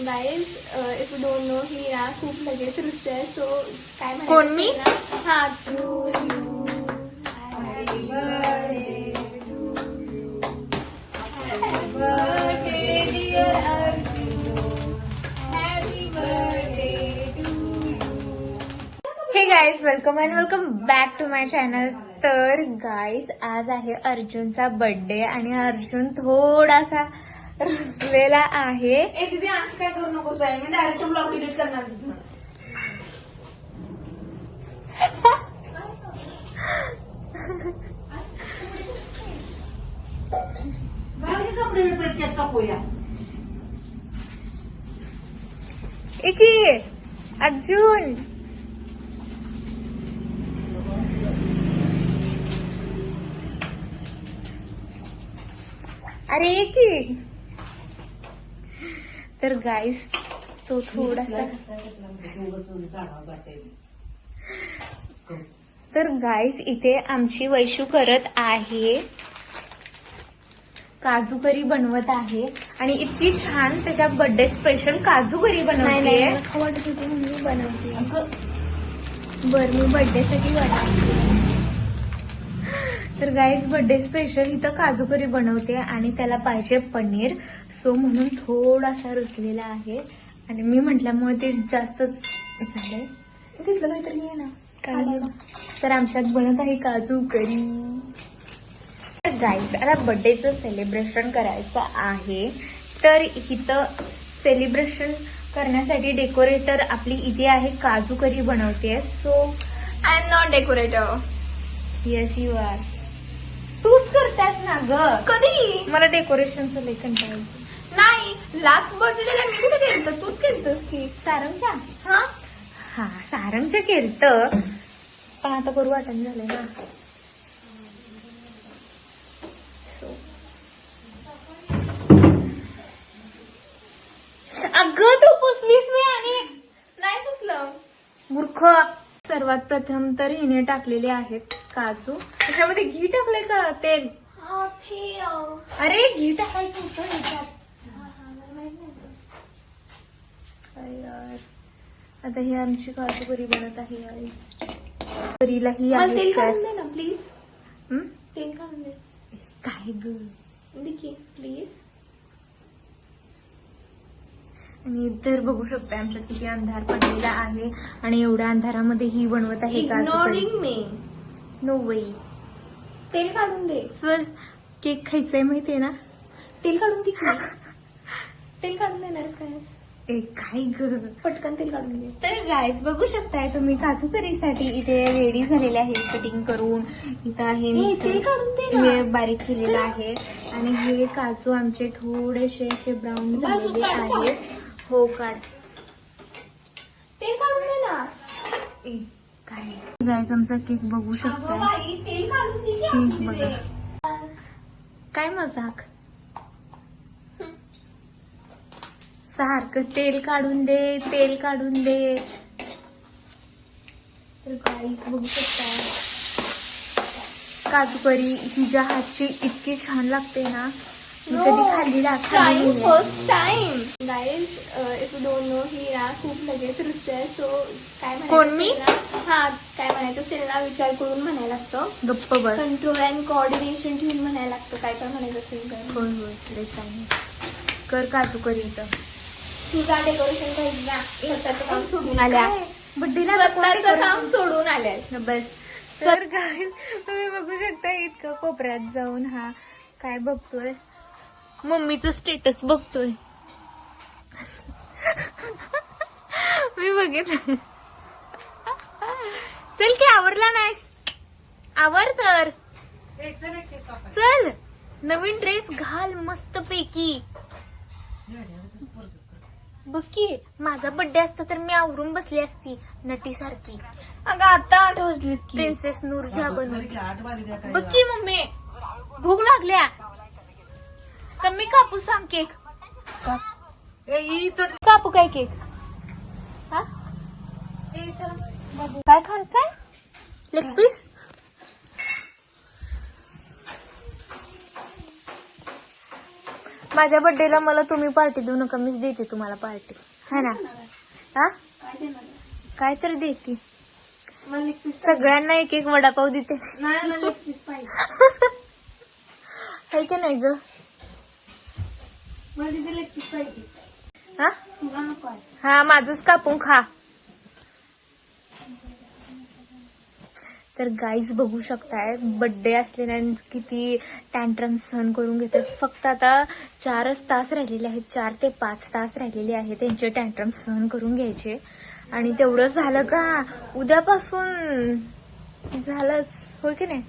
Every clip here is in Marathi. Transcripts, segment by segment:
Guys if you don't know ही ना खूप लगेच रुसते आहे. सो काय कोण मी? हा हे guys, welcome and welcome back to my channel. तर गाईज, आज आहे अर्जुनचा बर्थडे आणि अर्जुन थोडासा रुसलेला आहे. दीदी आज काय करू नकोस बाई, मी डायरेक्ट ब्लॉग डिलीट करणार होती. एकी अर्जुन, अरे एकी. तर गाईस, तो थोडासा तर गाईस, इथे आमची वैशू करत आहे, काजू करी बनवत आहे आणि इतकी छान त्याच्या बर्थडे स्पेशल काजू करी बनवते. वाटत होती म्हणून मी बनवते. बरं, मी बर्थडे साठी बनवते. तर गाईज, बर्थडे स्पेशल इथं काजू करी बनवते आणि त्याला पाहिजे पनीर. सो म्हणून थोडासा रुसलेला आहे आणि मी म्हटल्यामुळे ते जास्तच झालंय. तिथलं काहीतरी आहे ना काय? तर आमच्यात बनत आहे काजू करी. गाईज, आता बर्थडेचं सेलिब्रेशन करायचं आहे. तर इथं सेलिब्रेशन करण्यासाठी डेकोरेटर आपली इथे आहे, काजू करी बनवते. So I am not decorator. Yes you are. तूच करतास ना ग. कधी? मला डेकोरेशनचं लय कंटाळा येतो. नाही, लास्ट बर्थडेला मी कुठे केलं? तूच केलतस की. सारंगच्या? हा, हा, सारंगच्या केलतं, पण आता करू वाटण झालंय ना. अगं, तू पुसलीस मी आणि नाही पुसलं. मूर्ख. सर्वात प्रथम तर हिने टाकलेले आहेत काजू. त्याच्यामध्ये घी टाकले का तेल? अरे, घी टाकायचं होतं ह्याच्यात. यार, आता ही आमची काजू करी बनत आहे. करीला ही मला आहे तेल काय? काढून दे ना प्लीज. हं? तेल काढून दे. काय ग. देखील प्लीज. आणि तर बघू शकता आमच्यात किती अंधार पडलेला आहे आणि एवढ्या अंधारामध्ये ही बनवत आहे काजू करी. इग्नोरिंग मी. नो वे. तेल काढून दे. चल, केक खायचंय माहितीये ना. तेल काढून दे की. तेल काढून देणारच काय? ए, काय ग. पटकन तेल काढून दे. तर गाईज, बघू शकताय तुम्ही काजू करीसाठी इथे रेडी झालेले आहे कटिंग करून. इथं आहे तेल काढून दे हे ना. बारीक केलेलं आहे आणि हे काजू आमचे थोडेसे असे ब्राऊन झालेले आहेत. हो, काढ. तेल काढून दे ना. ए, काय गाईज, आमचा केक बघू अगं शकताय. बाई, तेल काढून दे की केक आमची बघा. ते. काय मजाक. सारखं तेल काढून दे, तेल काढून दे. तर गाईज, बघू शकता काजू करी हिच्या हातची इतकी छान लागते ना. मी कधी खाल्ली trying first time. Guys, if you don't know ही ना खूप लगेच रुसते आहे. सो काय कोण मी? हा, काय म्हणायचं असेल ना विचार करून म्हणायला लागतं. गप्प बस. कंट्रोल अँड कोऑर्डिनेशन ठेवून म्हणायला लागतं. काय काय म्हणायचं असेल तर. होय होय, रेशाने कर काजू करी. इथं तुझा डेकोरेशन पाहिजे ना. स्वतःचं काम सोडून आल्या आल्या. बड्डेला स्वतःचं काम सोडून आल्यास. बस. तर गाईज, तुम्ही बघू शकता इतकं कोपऱ्यात जाऊन हा काय बघतोय, मम्मीचं स्टेटस बघतोय. मी बघितलं. चल की, आवरला नाहीस? आवर तर. चल, नवीन ड्रेस घाल मस्त पैकी. बघ की, माझा बर्थडे असता तर मी आवरून बसली असती नटी सारखी. अगं आता 8 वाजलीत की. प्रिन्सेस नूरजहा बनून. बघ की मम्मी, भूक लागल्या. कमी कापू सांग केक. कापू काय केक? हा, काय खायचंय? Leg piece. माझ्या बर्थडेला मला तुम्ही पार्टी देऊ नका, मीच देते तुम्हाला पार्टी, है ना? हा काय देणार? काय तर देते. मला लेग पीस सगळ्यांना एक एक वडापाव देते. नाही, मला लेग पीस पाहिजे. आहे का नाही ग? मला तिथे लेग पीस पाहिजे. हा तुला नको आहे. हा माझंच कापून खा. तर गाईज बघू शकताय बर्थडे असलेल्या किती टँट्रम सहन करून घेतात. फक्त आता 4च तास राहिलेले आहेत, 4 ते 5 तास राहिलेले आहेत त्यांचे टँट्रम सहन करून घ्यायचे. आणि तेवढं झालं का उद्यापासून झालंच, हो की नाही?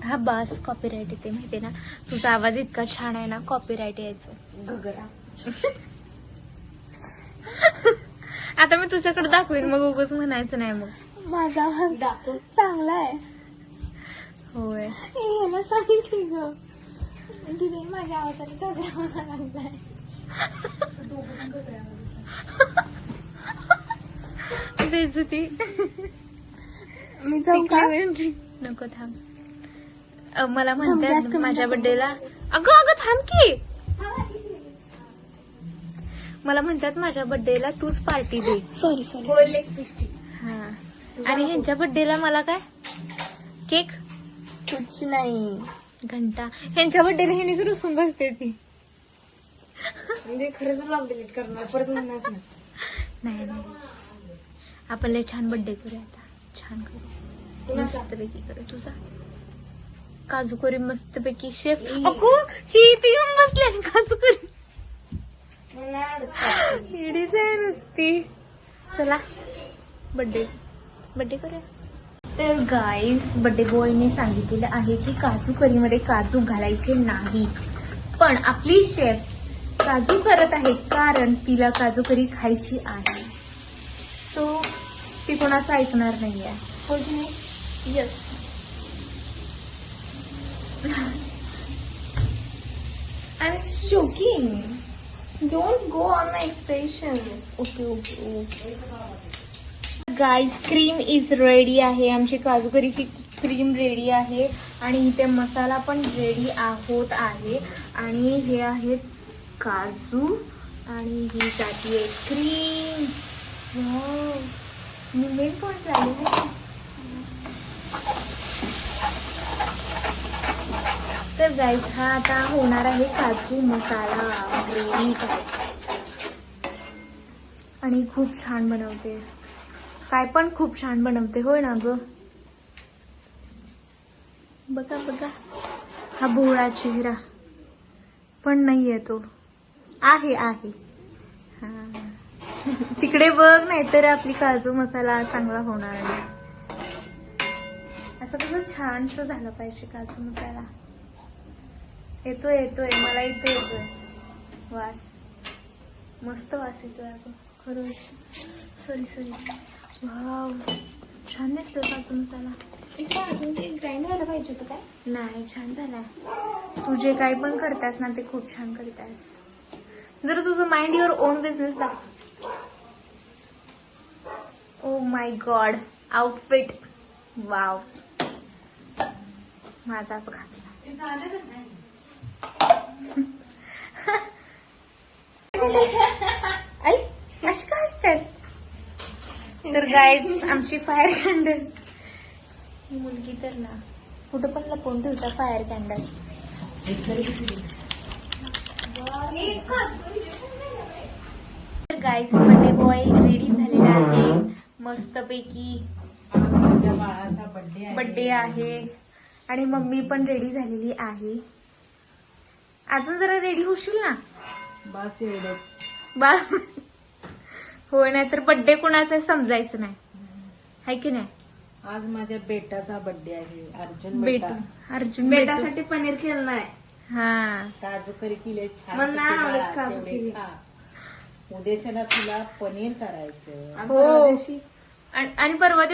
हा बास कॉपीराईट येते माहितीये ना, तुझा आवाज इतका छान आहे ना, कॉपीराईट यायचं. गगरा. आता मी तुझ्याकडे दाखवेन, मग उगाच म्हणायचं नाही. मग माझा आवाज चांगला आहे. होय याला सांगितली ग तिथे माझ्या आवाजाने गगरा मला लागलाय. बेइज्जती. मी जाऊ का? नको थांब. मला म्हणतात माझ्या बर्थडेला, अगं थांब की. मला म्हणतात माझ्या बर्थडेला तूच पार्टी दे. सॉरी लेग पीसची. हा आणि ह्यांच्या बर्थडेला मला काय केक कुछ नाही. घंटा. ह्यांच्या बर्थडेला ह्यांनीच रुसून बसते ती. म्हणजे खरंच ब्लॉग डिलीट करणार परत म्हणणार नाही नाही, आपण लय छान बर्थडे करूया आता. छान करू, मस्तपैकी करू. तुझा काजू करी मस्तपैकी. शेफ अगो ही ती येऊन बसली काजू करी. हिडीच आहे नुसती. चला बर्थडे करूया. तर गाईस बर्थडे बॉयने सांगितलेलं आहे की काजू करीमध्ये काजू घालायचे नाही, पण आपली शेफ काजू करत आहे कारण तिला काजू करी खायची आहे. सो ती कोणाचं ऐकणार नाहीये. हो की नाही? Yes. I'm just joking. Don't go on my expressions. Okay. Guys cream is ready आहे. आमची काजू करीची क्रीम रेडी आहे आणि इथे मसाला पण रेडी होत आहे. आणि हे आहेत काजू आणि ही जाती आहे क्रीम. मी मेन पॉइंट झाले. तर गाईस हा आता होणार आहे काजू मसाला रेडी. आणि खूप छान बनवते, काय पण खूप छान बनवते. होय ना ग? बघा बघा हा भोळा चेहरा पण नाहीये, तो आहे. हा तिकडे बघ, नाहीतर आपली काजू मसाला चांगला होणार नाही. असं कसं छानसं झालं पाहिजे काजू मसाला. येतोय मला इथे येतोय वास. मस्त वास येतोय अगं खरंच. सॉरी. वाव छान दिसतोय काजू मसाला. अजून ते ग्राइंड व्हायला पाहिजे होतं काय? नाही छान झालाय. तू जे काही पण करतास ना ते खूप छान करतास. जर तुझं माइंड युअर ओन बिझनेस दाखव. Oh my God outfit wow माझाच घातला. आई अशी का असतेस? तर गाईज आमची फायर कॅन्डल ही मुलगी तर ना कुठं पण लपवून ठेवता फायर कॅन्डल. तर गाईज बर्थडे बॉय रेडी झालेला आहे मस्तपैकी. बर्थडे आहे आणि मम्मी पण रेडी झालेली आहे. अजून जरा रेडी होशील ना? बस एवढं बस. होय नाही तर बर्थडे कुणाचा समजायचं नाही, हाय की नाही? आज माझ्या बेटाचा बर्थडे आहे. अर्जुन बेटा बेटा. अर्जुन बेटा. बेटासाठी पनीर केलं नाही. हा काजू करी केले छान. मला नाही पैकी आवडत बाळा, काजू तेवढे करी. खा. उद्याच्या ना तुला पनीर करायचं. आणि हो. परवा दिवशी आणि परवा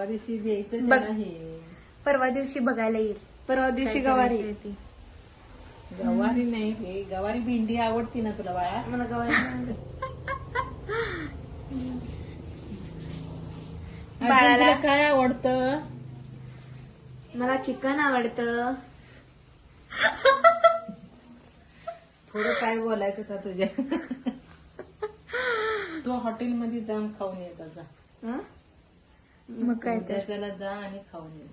दिवशी द्यायचं बघ. त्याला हे. परवा दिवशी बघायला येईल. परवा दिवशी काय गवारी. करायचंय ती. गवारी नाही हे गवारी भेंडी आवडती ना तुला बाळा? मला गवारी नाही आवडत. बाळाला- अर्जुनला काय आवडतं? मला चिकन आवडतं. थोडं काय बोलायचं का तुझ्या? तू हॉटेलमध्ये जाऊन खाऊन येतात जा. हं? मग काय तर त्याच्याला जा आणि खाऊन ये.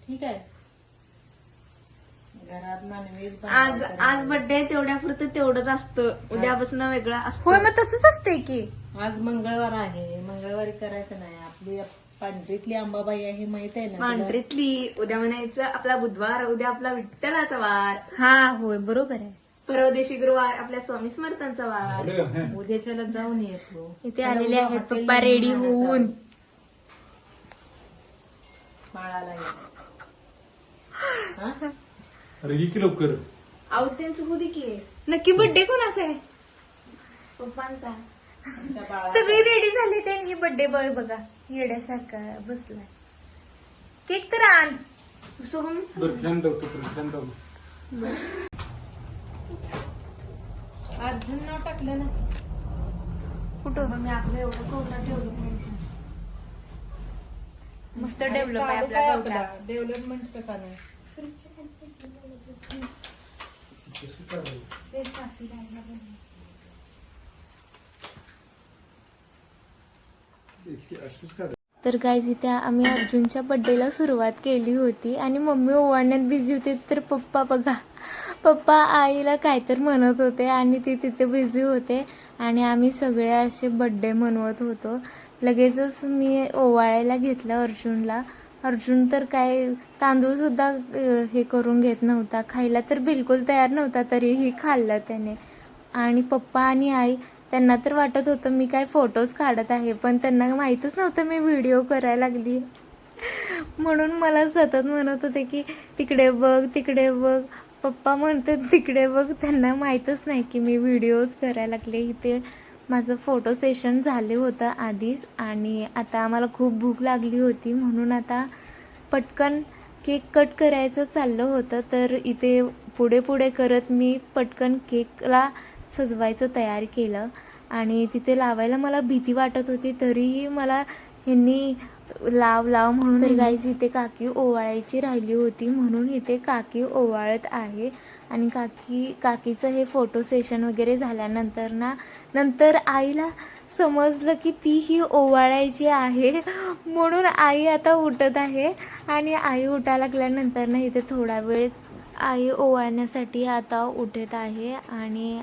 ठीक आहे. घरात नॉनव्हेज आज बर्थडे तेवढ्या पुरतं तेवढंच असतं. उद्यापासून वेगळं असतं. होय, मग तसंच असतंय की. आज मंगळवार आहे. मंगळवारी करायचं नाही. आपली पांढरीतली अंबाबाई आहे माहित आहे ना तुला? पांढरीतली उद्या म्हणायचं आपला बुधवार, उद्या आपला विठ्ठलाचा वार, हा होय, बरोबर आहे. परवा दिवशी गुरुवार आपल्या स्वामी समर्थांचा वार. उद्याच्याला जाऊन येतो. इथे आलेले आहेत पप्पा रेडी होऊन. माळाला ये. हा? अरे ये की लवकर. आऊट त्यांचं होती की नक्की बर्थडे कोणाचा आहे? पप्पांचा. आमच्या बाळा सगळी रेडी झाली. त्यांनी बर्थडे बॉय बघा येड्यासारखा बसलाय. केक तर आण. सोहम बरं फॅन लावतो फॅन लावतो. अर्जुन नाव टाकलं ना. कुठं मी आपलं एवढं कोणा ठेवलं. मस्त डेव्हलप आहे आपला कवटा. डेव्हलपमेंट कसा नाही. कसं करायचं? असंच करायचं. तर गाईज इथे आम्ही अर्जुनच्या बड्डेला सुरुवात केली होती आणि मम्मी ओवाळण्यात बिझी होते. तर पप्पा बघा, पप्पा आईला काय तर म्हणत होते आणि ते तिथे बिझी होते आणि आम्ही सगळे असे बड्डे मनवत होतो. लगेचच मी ओवाळायला घेतलं अर्जुनला. अर्जुन तर काय तांदूळसुद्धा हे करून घेत नव्हता, खायला तर बिलकुल तयार नव्हता, तरीही खाल्लं त्याने. आणि पप्पा आणि आई त्यांना तर वाटत होतं मी काय फोटोज काढत आहे, पण त्यांना माहीतच नव्हतं मी व्हिडिओ करायला लागली. म्हणून मला सतत म्हणत होते की तिकडे बघ तिकडे बघ. पप्पा म्हणतात तिकडे बघ. त्यांना माहीतच नाही की मी व्हिडिओज करायला लागले. इथे माझं फोटो सेशन झाले होतं आधीच आणि आता आम्हाला खूप भूक लागली होती, म्हणून आता पटकन केक कट करायचं चाललं होतं. तर इथे पुढे पुढे करत मी पटकन केकला सजवायचं तयार केलं आणि तिथे लावायला मला भीती वाटत होती, तरीही मला ह्यांनी लाव म्हणून. तर गाईज इथे काकी ओवाळायची राहिली होती, म्हणून इथे काकी ओवाळत आहे. आणि काकीचं हे फोटो सेशन वगैरे झाल्यानंतर नंतर आईला समजलं की तीही ओवाळायची आहे, म्हणून आई आता उठत आहे. आणि आई उठायला लागल्यानंतर इथे थोडा वेळ आई ओवाळण्यासाठी आता उठत आहे आणि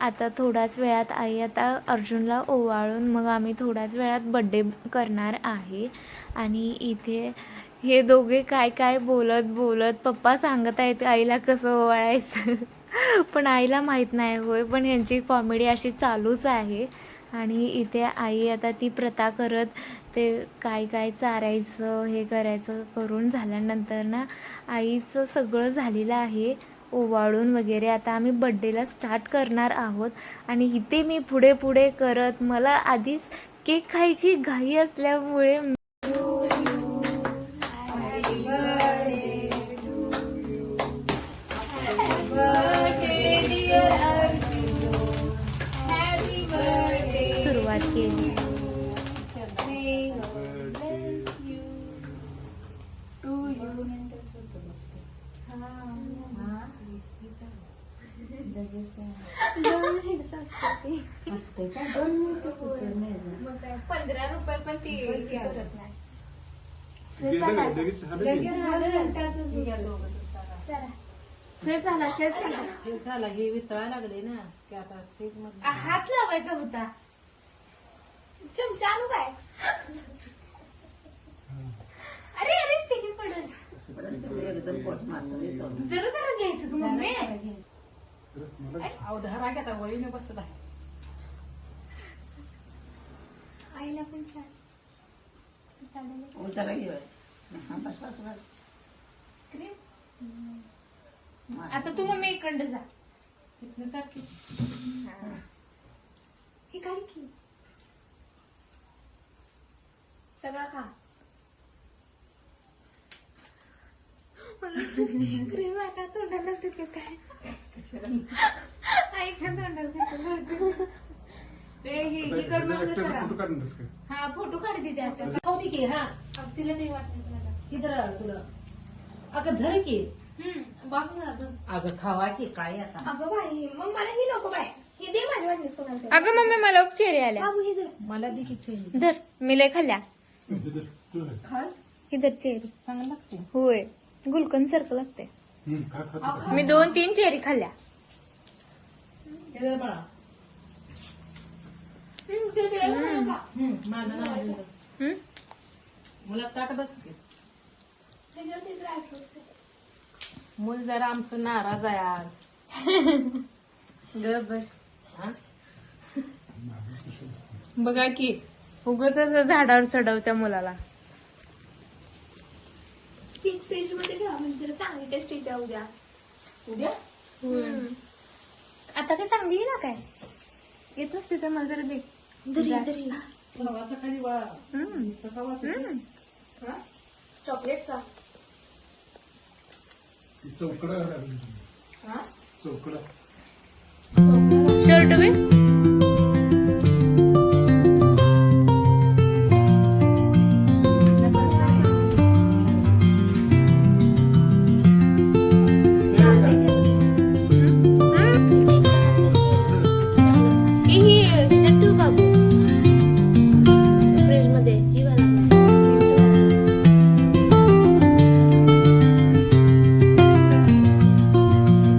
आता थोड्याच वेळात आई आता अर्जुनला ओवाळून मग आम्ही थोड्याच वेळात बड्डे करणार आहे. आणि इथे हे दोघे काय बोलत पप्पा सांगत आहेत आईला कसं ओवाळायचं. पण आईला माहीत नाही होय, पण ह्यांची कॉमेडी अशी चालूच आहे. आणि इथे आई आता ती प्रथा करत ते काय चारायचं हे करायचं करून झाल्यानंतर आईचं सगळं झालेलं आहे ओवाळून वगैरे. आता आम्ही बड्डेला स्टार्ट करणार आहोत. आणि इथे मी पुढे करत मला आधीच केक खायची घाई असल्यामुळे सुरुवात केली. असते का 2 मिनिटं मग काय 15 रुपये पण ती करत नाही. लगेच झालं की? फ्रेश झाला हे झाला. हे वितळा लागले ना की आता फ्रीज मध्ये हात लावायचा होता. चमचा आणू काय? अरे तिकीट पडेल. एकदम पोट मारतो. जरा घ्यायचं का मम्मी? अवधारा घेता वळीने बसला. आईला पण उतारा घेऊ. आता तू मम्मी इकडं जा. तिथनं जा की. हे काय की सगळं खा. क्रीम आता तोंडाला तिथे काय आईच्या तोंडाला हे कर मस्त करा. फोटो काढून बस काय. हा फोटो काढ तिथे आता. खाऊ दे की. हा तिला ते वाटत मला. किती तुला अगं धर की. अगं खावा की काय आता अगं बाई मग मला ही नको बाय ही दे माझ्या वाटणीस कोणाला अगं मम्मी मला चेरी आल्या बाबू ही दे मला दे की चेरी. धर मी लय खाल्ल्या खाल इधर चेरी चांगलं लागते. होय गुलकंद सारखं लागते खा खा मी 2-3 चेरी खाल्ल्या हे जरा बाळा. माझं नाव आहे. हम्म? मला ताट बस की. त्याच्यावरती ड्रायफ्रुट्स मूल जरा आमचं नाराज आहे आज. ग बस हा? बघा की उगाच झाडावर चढवत्या मुलाला फ्रीज मध्ये ठेवा म्हणजे जरा चांगली टेस्ट येते उद्या उद्या आता काय चांगली आहे ना काय येत नसते तर मला जरा दे दरी प्रवासा खाली बाळा. कसा वाटतो? चॉकलेटचा चौकडा हा? चौकडा शर्ट बी